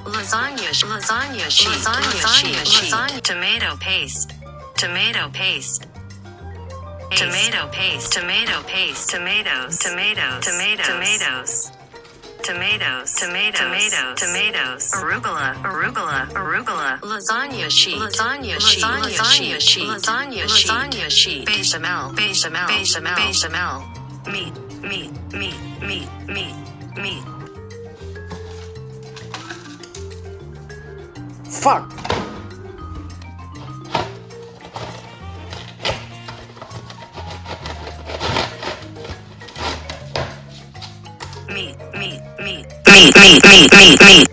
lasagna, lasagna sheet, lasagna sheet, tomato paste, tomato paste. Tomato paste, tomato paste, tomatoes, tomatoes, tomatoes, tomatoes, tomatoes, tomatoes, arugula, arugula, arugula, lasagna sheet, lasagna sheet, lasagna sheet, lasagna sheet, bechamel, bechamel, bechamel, bechamel, meat, meat, meat, meat, meat, meat. Fuck! Meat, meat, meat, meat, meat, meat, meat, meat.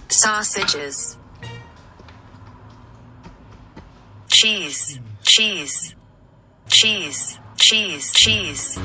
Sausages. Cheese, cheese, cheese, cheese, cheese.